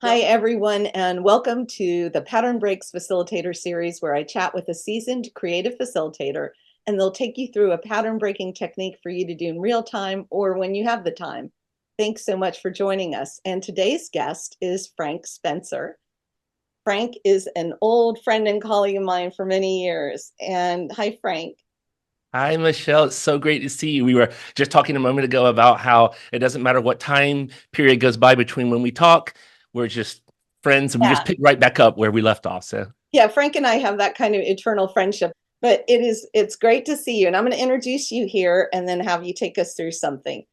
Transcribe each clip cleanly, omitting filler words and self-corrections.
Hi, everyone, and welcome to the Pattern Breaks Facilitator series, where I chat with a seasoned creative facilitator, and they'll take you through a pattern breaking technique for you to do in real time or when you have the time. Thanks so much for joining us. And today's guest is Frank Spencer. Frank is an old friend and colleague of mine for many years. And hi, Frank. Hi, Michelle. It's so great to see you. We were just talking a moment ago about how it doesn't matter what time period goes by between when we talk. We're just friends and we Yeah. just pick right back up where we left off. So, Yeah, Frank and I have that kind of eternal friendship, but it's great to see you. And I'm going to introduce you here and then have you take us through something.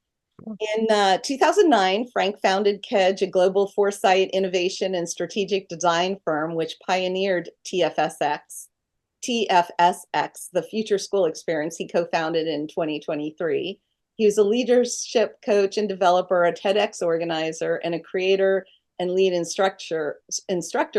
In 2009, Frank founded Kedge, a global foresight, innovation, and strategic design firm, which pioneered TFSX, the Futures School Xperience he co-founded in 2023. He was a leadership coach and developer, a TEDx organizer, and a creator and lead instructor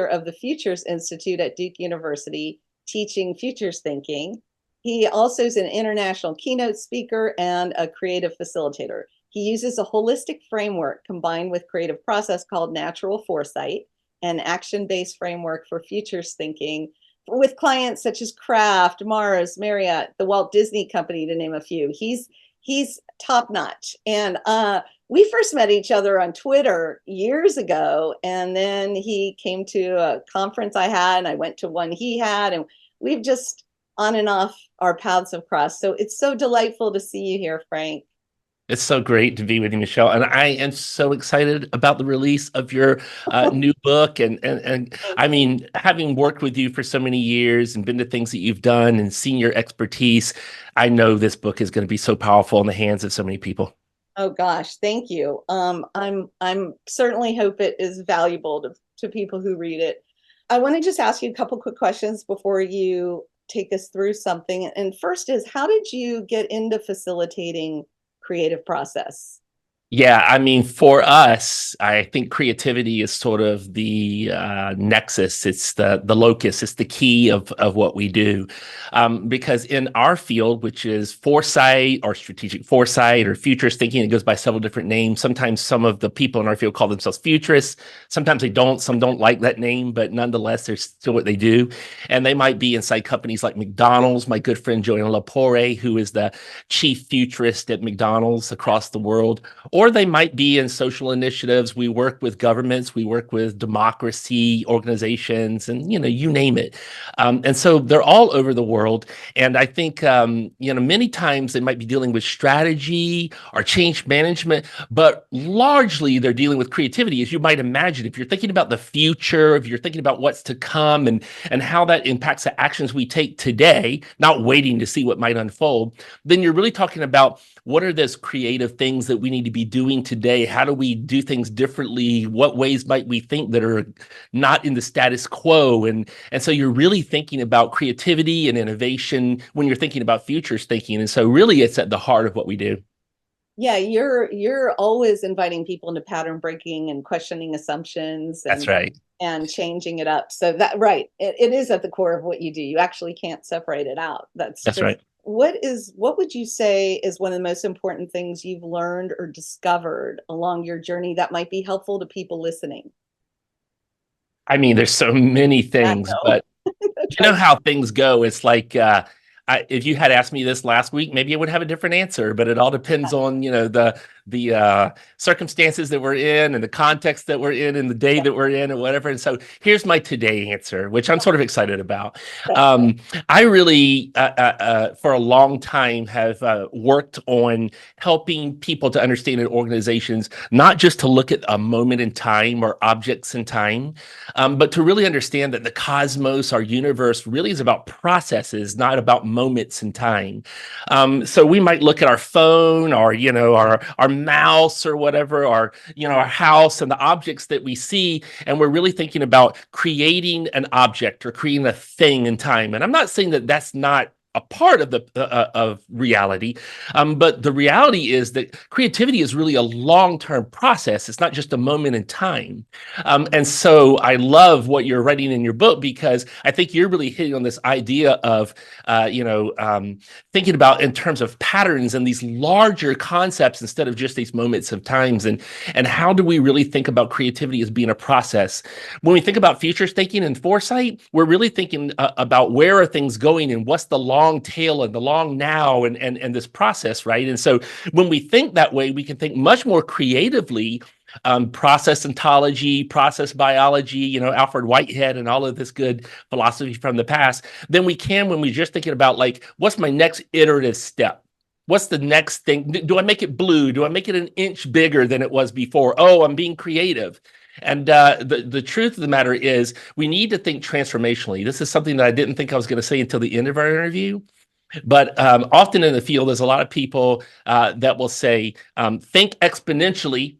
of the Futures Institute at Duke University, teaching futures thinking. He also is an international keynote speaker and a creative facilitator. He uses a holistic framework combined with creative process called natural foresight, an action-based framework for futures thinking with clients such as Kraft, Mars, Marriott, the Walt Disney Company, to name a few. He's top notch. And we first met each other on Twitter years ago, and then he came to a conference I had, and I went to one he had, and we've just on and off our paths have crossed. So it's so delightful to see you here, Frank. it's so great to be with you, Michelle. And I am so excited about the release of your new book. And Thank I you. mean, having worked with you for so many years and been to things that you've done and seen your expertise, I know this book is going to be so powerful in the hands of so many people. Oh gosh, thank you. I'm certainly hope it is valuable to people who read it. I want to just ask you a couple quick questions before you take us through something. And first is, how did you get into facilitating creative process? Yeah, I mean, for us, I think creativity is sort of the nexus. It's the locus. It's the key of what we do, because in our field, which is foresight or strategic foresight or futures thinking, it goes by several different names. Sometimes some of the people in our field call themselves futurists. Sometimes they don't. Some don't like that name, but nonetheless, they're still what they do. And they might be inside companies like McDonald's. My good friend Joanna Lapore, who is the chief futurist at McDonald's across the world, or they might be in social initiatives. We work with governments, we work with democracy organizations, and you name it. And so they're all over the world. And I think many times they might be dealing with strategy or change management, but largely they're dealing with creativity, as you might imagine. If you're thinking about the future, if you're thinking about what's to come and how that impacts the actions we take today, not waiting to see what might unfold, then you're really talking about what are those creative things that we need to be doing today? How do we do things differently? What ways might we think that are not in the status quo? And so you're really thinking about creativity and innovation when you're thinking about futures thinking. And so really it's at the heart of what we do. Yeah, you're always inviting people into pattern breaking and questioning assumptions That's right. and changing it up. So that right, it is at the core of what you do. You actually can't separate it out. That's That's just right. what would you say is one of the most important things you've learned or discovered along your journey that might be helpful to people listening? I mean, there's so many I things, know. but That's you know right. how things go. It's like if you had asked me this last week, maybe I would have a different answer. But it all depends on the circumstances that we're in and the context that we're in and the day that we're in and whatever. And so here's my today answer, which I'm sort of excited about. Um, I really, for a long time, have worked on helping people to understand in organizations, not just to look at a moment in time or objects in time, but to really understand that the cosmos, our universe, really is about processes, not about moments in time. So we might look at our phone or our mouse or whatever, or our house and the objects that we see, and we're really thinking about creating an object or creating a thing in time. And I'm not saying that that's not a part of the of reality. But the reality is that creativity is really a long-term process. It's not just a moment in time. And so I love what you're writing in your book, because I think you're really hitting on this idea of, thinking about in terms of patterns and these larger concepts instead of just these moments of times. And how do we really think about creativity as being a process? When we think about futures thinking and foresight, we're really thinking about where are things going and what's the long tail and the long now and this process, right? And so when we think that way, we can think much more creatively. Process ontology, process biology, Alfred Whitehead and all of this good philosophy from the past, than we can when we're just thinking about, like, what's my next iterative step? What's the next thing? Do I make it blue? Do I make it an inch bigger than it was before? Oh, I'm being creative. And the truth of the matter is, we need to think transformationally. This is something that I didn't think I was going to say until the end of our interview. But often in the field, there's a lot of people that will say, think exponentially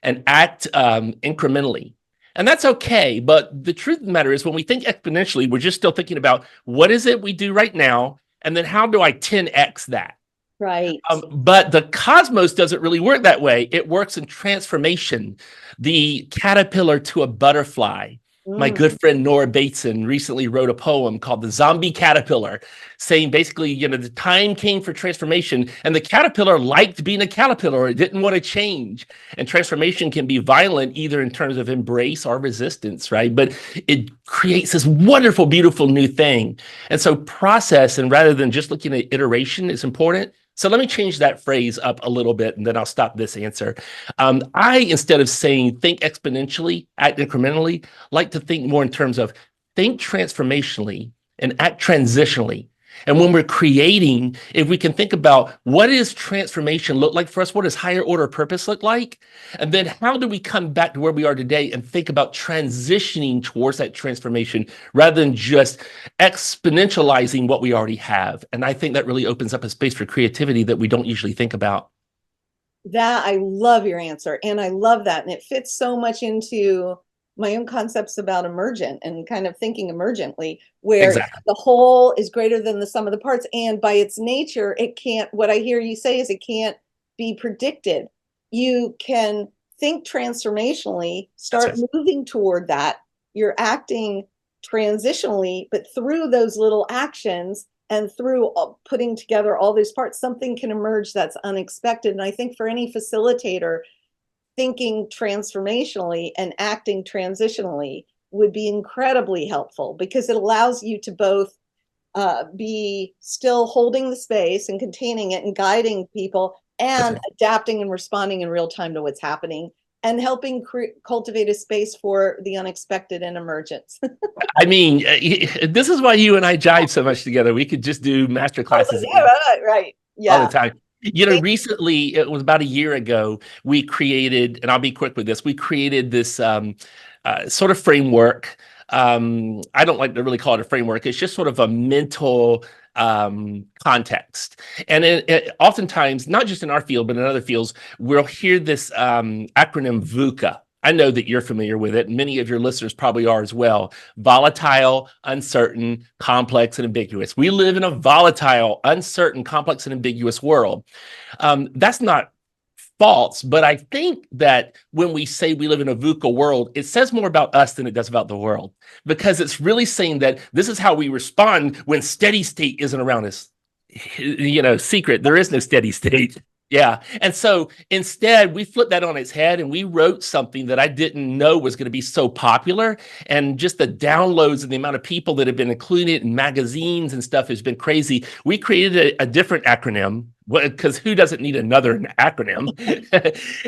and act incrementally. And that's okay. But the truth of the matter is, when we think exponentially, we're just still thinking about what is it we do right now? And then how do I 10x that? Right. But the cosmos doesn't really work that way. It works in transformation. The caterpillar to a butterfly. My good friend Nora Bateson recently wrote a poem called The Zombie Caterpillar, saying basically, the time came for transformation, and the caterpillar liked being a caterpillar. It didn't want to change. And transformation can be violent, either in terms of embrace or resistance, right? But it creates this wonderful, beautiful new thing. And so process, and rather than just looking at iteration, is important. So let me change that phrase up a little bit, and then I'll stop this answer. I, instead of saying think exponentially, act incrementally, like to think more in terms of think transformationally and act transitionally. And when we're creating, if we can think about what does transformation look like for us, what does higher order purpose look like? And then how do we come back to where we are today and think about transitioning towards that transformation rather than just exponentializing what we already have? And I think that really opens up a space for creativity that we don't usually think about. That, I love your answer. And I love that. And it fits so much into my own concepts about emergent and kind of thinking emergently, where Exactly. the whole is greater than the sum of the parts. And by its nature, it can't, what I hear you say is, it can't be predicted. You can think transformationally, start moving toward that. You're acting transitionally, but through those little actions and through putting together all these parts, something can emerge that's unexpected. And I think for any facilitator, thinking transformationally and acting transitionally would be incredibly helpful, because it allows you to both be still holding the space and containing it and guiding people, and adapting and responding in real time to what's happening, and helping cultivate a space for the unexpected and emergence. I mean, this is why you and I jive so much together. We could just do master classes Right. all the Yeah. time. Recently, it was about a year ago, we created, and I'll be quick with this, we created this sort of framework. I don't like to really call it a framework. It's just sort of a mental context. And oftentimes, not just in our field, but in other fields, we'll hear this acronym VUCA. I know that you're familiar with it. Many of your listeners probably are as well. Volatile, uncertain, complex, and ambiguous. We live in a volatile, uncertain, complex, and ambiguous world. That's not false, but I think that when we say we live in a VUCA world, it says more about us than it does about the world, because it's really saying that this is how we respond when steady state isn't around us. Secret, there is no steady state. Yeah. And so instead, we flipped that on its head, and we wrote something that I didn't know was going to be so popular. And just the downloads and the amount of people that have been included in magazines and stuff has been crazy. We created a different acronym, because who doesn't need another acronym?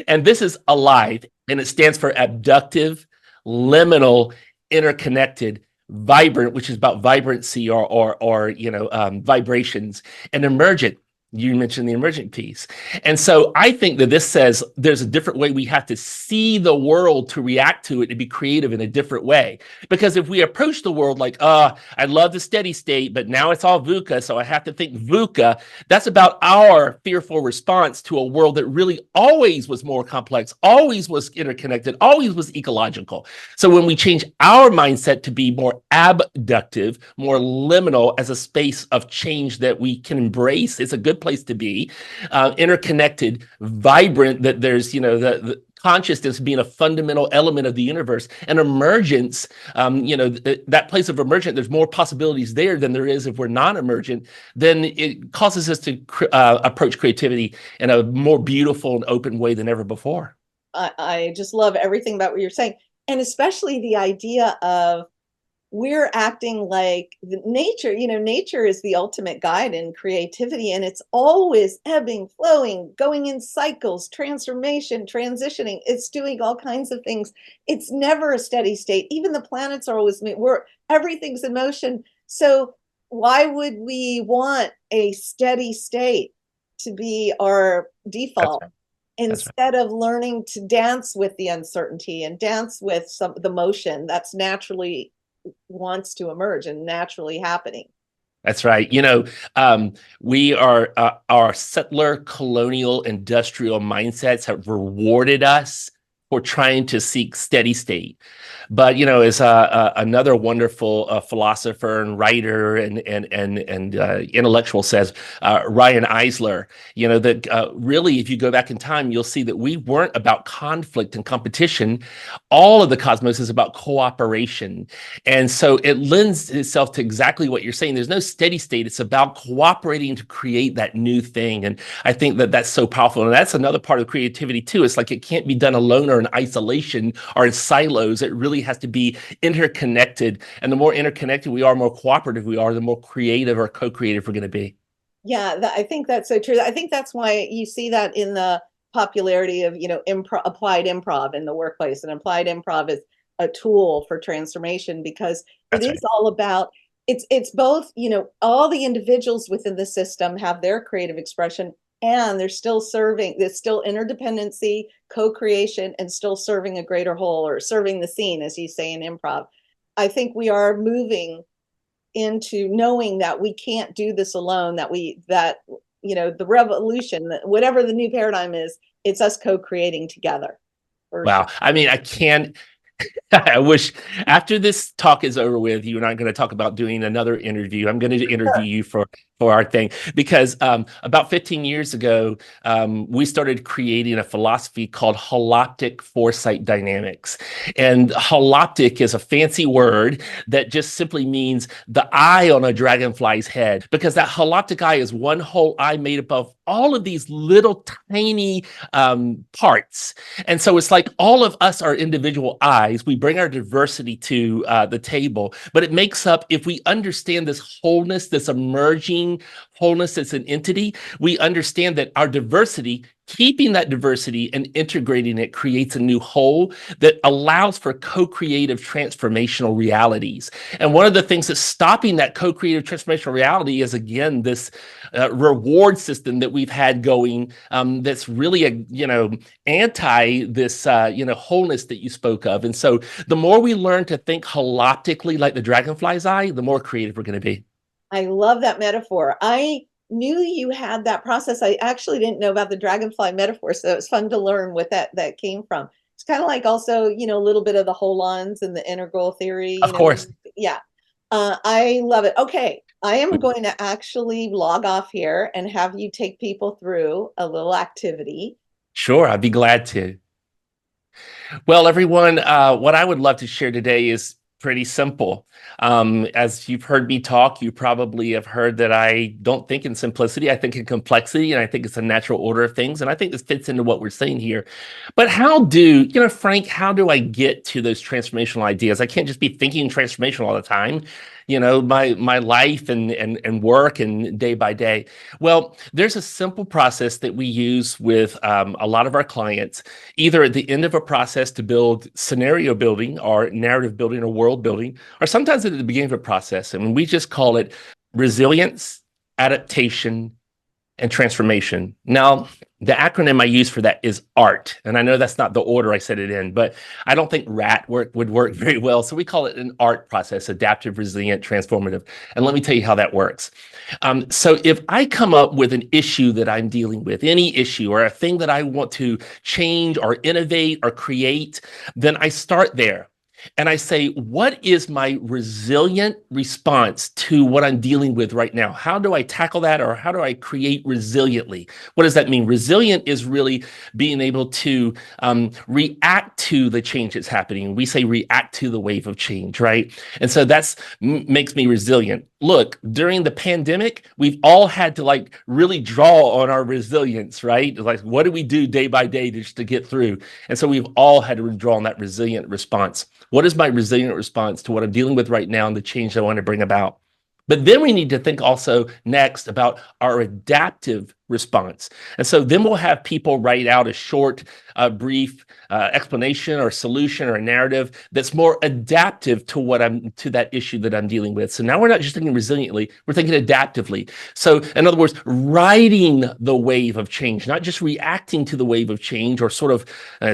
And this is ALIVE, and it stands for abductive, liminal, interconnected, vibrant, which is about vibrancy or vibrations, and emergent. You mentioned the emergent piece. And so I think that this says there's a different way we have to see the world to react to it, to be creative in a different way. Because if we approach the world like, I love the steady state, but now it's all VUCA, so I have to think VUCA, that's about our fearful response to a world that really always was more complex, always was interconnected, always was ecological. So when we change our mindset to be more abductive, more liminal as a space of change that we can embrace, it's a good place to be, interconnected, vibrant, that there's, the consciousness being a fundamental element of the universe, and emergence, that place of emergent, there's more possibilities there than there is if we're non-emergent, then it causes us to approach creativity in a more beautiful and open way than ever before. I just love everything about what you're saying. And especially the idea of we're acting like nature, nature is the ultimate guide in creativity, and it's always ebbing, flowing, going in cycles, transformation, transitioning. It's doing all kinds of things. It's never a steady state. Even the planets are always, everything's in motion. So why would we want a steady state to be our default? Right. Instead of learning to dance with the uncertainty and dance with the motion that's naturally wants to emerge and naturally happening. That's right. We are our settler, colonial, industrial mindsets have rewarded us for trying to seek steady state. But as another wonderful philosopher and writer and intellectual says, Ryan Eisler, that really, if you go back in time, you'll see that we weren't about conflict and competition. All of the cosmos is about cooperation, and so it lends itself to exactly what you're saying. There's no steady state; it's about cooperating to create that new thing. And I think that that's so powerful, and that's another part of creativity too. It's like it can't be done alone or in isolation or in silos. It really has to be interconnected. And the more interconnected we are, more cooperative we are, the more creative or co-creative we're going to be. Yeah, I think that's so true. I think that's why you see that in the popularity of, applied improv in the workplace. And applied improv is a tool for transformation because it That's is right. all about it's both, all the individuals within the system have their creative expression, and they're still serving, there's still interdependency, co-creation, and still serving a greater whole, or serving the scene, as you say in improv. I think we are moving into knowing that we can't do this alone, the revolution, whatever the new paradigm is, it's us co-creating together. For sure. Wow. I mean, I can't I wish after this talk is over with, you and I are going to talk about doing another interview. I'm going to interview you for our thing because about 15 years ago, we started creating a philosophy called holoptic foresight dynamics. And holoptic is a fancy word that just simply means the eye on a dragonfly's head, because that holoptic eye is one whole eye made up of all of these little tiny parts. And so it's like all of us are individual eyes. We bring our diversity to the table, but it makes up, if we understand this wholeness, this emerging wholeness as an entity, we understand that our diversity, keeping that diversity and integrating it, creates a new whole that allows for co-creative transformational realities. And one of the things that's stopping that co-creative transformational reality is, again, this reward system that we've had going, that's really anti this wholeness that you spoke of. And so the more we learn to think holoptically like the dragonfly's eye, the more creative we're going to be. I love that metaphor. I knew you had that process. I actually didn't know about the dragonfly metaphor, so it was fun to learn what that came from. It's kind of like also, a little bit of the holons and the integral theory, Of course. Yeah. I love it. Okay, I am going to actually log off here and have you take people through a little activity. Sure, I'd be glad to. Well, everyone, what I would love to share today is pretty simple. As you've heard me talk, you probably have heard that I don't think in simplicity, I think in complexity, and I think it's a natural order of things. And I think this fits into what we're saying here. But Frank, how do I get to those transformational ideas? I can't just be thinking transformational all the time. My life and work and day by day. Well, there's a simple process that we use with a lot of our clients, either at the end of a process to build scenario building or narrative building or world building, or sometimes at the beginning of a process. And we just call it resilience, adaptation, and transformation. Now, the acronym I use for that is ART. And I know that's not the order I said it in, but I don't think would work very well. So we call it an ART process, adaptive, resilient, transformative. And let me tell you how that works. So if I come up with an issue that I'm dealing with, any issue or a thing that I want to change or innovate or create, then I start there. And I say, what is my resilient response to what I'm dealing with right now? How do I tackle that, or how do I create resiliently? What does that mean? Resilient is really being able to react to the change that's happening. We say react to the wave of change, right? And so that's makes me resilient. Look, during the pandemic, we've all had to like really draw on our resilience, right? Like, what do we do day by day just to get through? And so we've all had to draw on that resilient response. What is my resilient response to what I'm dealing with right now and the change I want to bring about? But then we need to think also next about our adaptive response. And so then we'll have people write out a short, brief explanation or solution or a narrative that's more adaptive to that issue that I'm dealing with. So now we're not just thinking resiliently, we're thinking adaptively. So in other words, riding the wave of change, not just reacting to the wave of change or sort of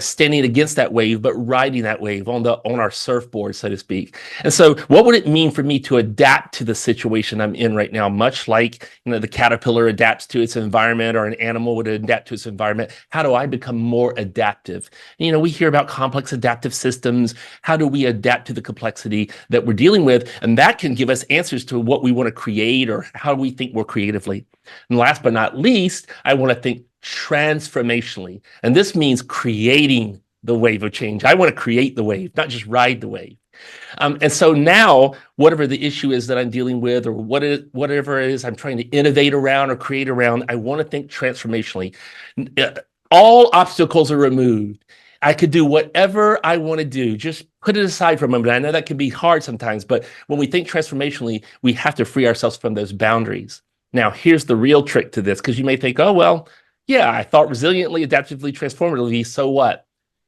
standing against that wave, but riding that wave on our surfboard, so to speak. And so what would it mean for me to adapt to the situation I'm in right now? Much like, the caterpillar adapts to its environment, or an animal would adapt to its environment. How do I become more adaptive? We hear about complex adaptive systems. How do we adapt to the complexity that we're dealing with? And that can give us answers to what we want to create or how we think more creatively. And last but not least, I want to think transformationally. And this means creating the wave of change. I want to create the wave, not just ride the wave. And so now, whatever the issue is that I'm dealing with, or whatever it is I'm trying to innovate around or create around, I want to think transformationally. All obstacles are removed. I could do whatever I want to do. Just put it aside for a moment. I know that can be hard sometimes, but when we think transformationally, we have to free ourselves from those boundaries. Now, here's the real trick to this, because you may think, oh, well, yeah, I thought resiliently, adaptively, transformatively, so what?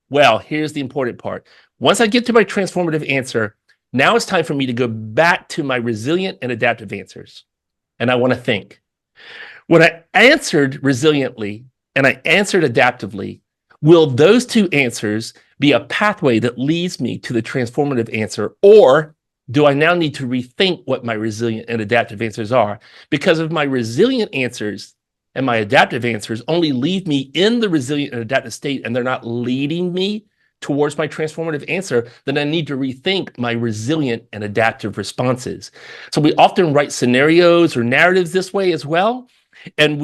Well, here's the important part. Once I get to my transformative answer, now it's time for me to go back to my resilient and adaptive answers. And I want to think. When I answered resiliently and I answered adaptively, will those two answers be a pathway that leads me to the transformative answer? Or do I now need to rethink what my resilient and adaptive answers are? Because if my resilient answers and my adaptive answers only leave me in the resilient and adaptive state, and they're not leading me towards my transformative answer, then I need to rethink my resilient and adaptive responses. So we often write scenarios or narratives this way as well. And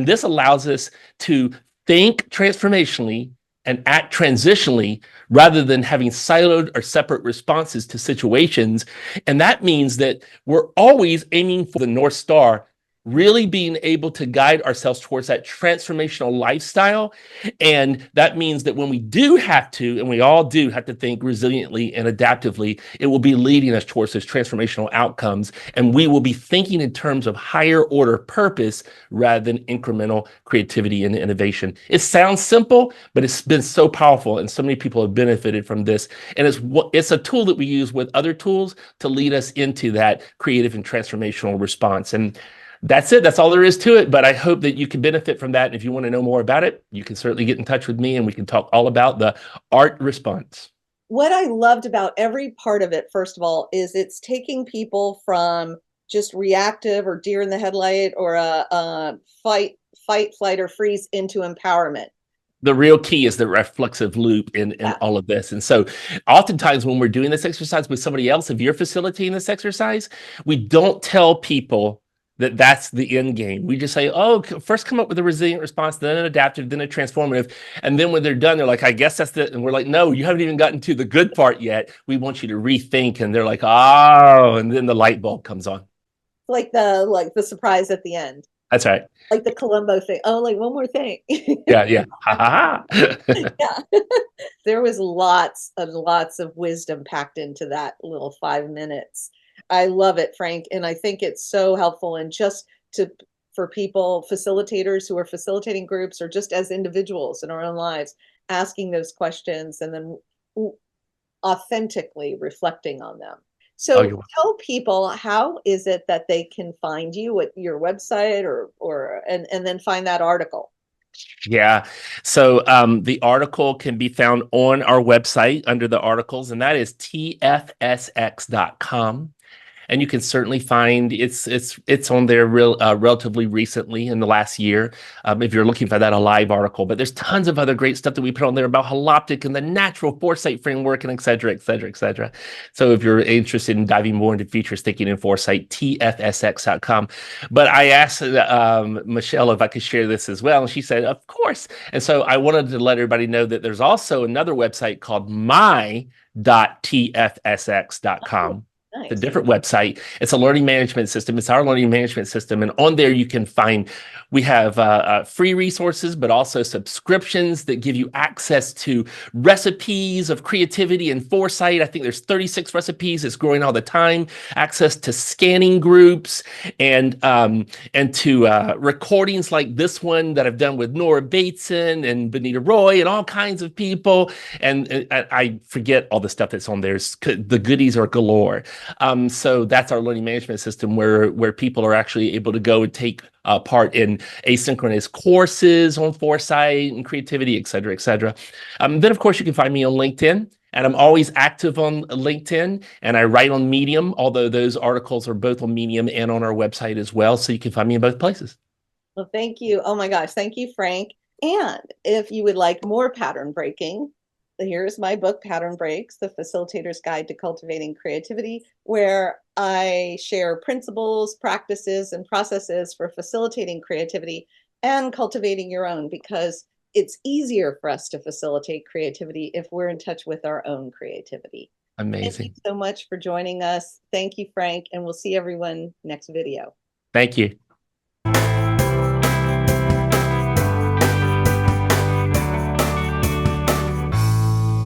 this allows us to think transformationally and act transitionally rather than having siloed or separate responses to situations. And that means that we're always aiming for the North Star, really being able to guide ourselves towards that transformational lifestyle. And that means that when we do have to, and we all do have to think resiliently and adaptively, it will be leading us towards those transformational outcomes. And we will be thinking in terms of higher order purpose rather than incremental creativity and innovation. It sounds simple, but it's been so powerful, and so many people have benefited from this. And it's a tool that we use with other tools to lead us into that creative and transformational response. And that's it. That's all there is to it. But I hope that you can benefit from that. And if you want to know more about it, you can certainly get in touch with me and we can talk all about the ART response. What I loved about every part of it, first of all, is it's taking people from just reactive or deer in the headlight or a fight, flight, or freeze into empowerment. The real key is the reflexive loop in all of this. And so oftentimes when we're doing this exercise with somebody else, if you're facilitating this exercise, we don't tell people that that's the end game. We just say, oh, first come up with a resilient response, then an adaptive, then a transformative. And then when they're done, they're like, I guess that's it. And we're like, no, you haven't even gotten to the good part yet. We want you to rethink. And they're like, oh, and then the light bulb comes on. Like the surprise at the end. That's right. Like the Columbo thing. Oh, like one more thing. Yeah. Ha ha ha. Yeah. There was lots of wisdom packed into that little 5 minutes. I love it, Frank. And I think it's so helpful. And just for people, facilitators who are facilitating groups, or just as individuals in our own lives, asking those questions and then authentically reflecting on them. Oh, So you're welcome. tell people, how is it that they can find you at your website, and then find that article? Yeah. So the article can be found on our website under the articles, and that is tfsx.com. And you can certainly find it's on there relatively recently in the last year, if you're looking for that a live article. But there's tons of other great stuff that we put on there about holoptic and the natural foresight framework and et cetera, et cetera, et cetera. So if you're interested in diving more into futures thinking and foresight, tfsx.com. But I asked Michelle if I could share this as well, and she said, of course. And so I wanted to let everybody know that there's also another website called Oh, my.tfsx.com. It's a nice. different website. It's a learning management system. It's our learning management system. And on there, you can find, we have free resources, but also subscriptions that give you access to recipes of creativity and foresight. I think there's 36 recipes. It's growing all the time. Access to scanning groups and to recordings like this one that I've done with Nora Bateson and Benita Roy and all kinds of people. And I forget all the stuff that's on there. The goodies are galore. So that's our learning management system where people are actually able to go and take part in asynchronous courses on foresight and creativity, et cetera, et cetera. Then, of course, you can find me on LinkedIn. And I'm always active on LinkedIn, and I write on Medium, although those articles are both on Medium and on our website as well. So you can find me in both places. Well, thank you. Oh my gosh. Thank you, Frank. And if you would like more pattern breaking, here's my book, Pattern Breaks, The Facilitator's Guide to Cultivating Creativity, where I share principles, practices, and processes for facilitating creativity and cultivating your own, because it's easier for us to facilitate creativity if we're in touch with our own creativity. Thank you Amazing. so much for joining us. Thank you, Frank, and we'll see everyone next video. Thank you.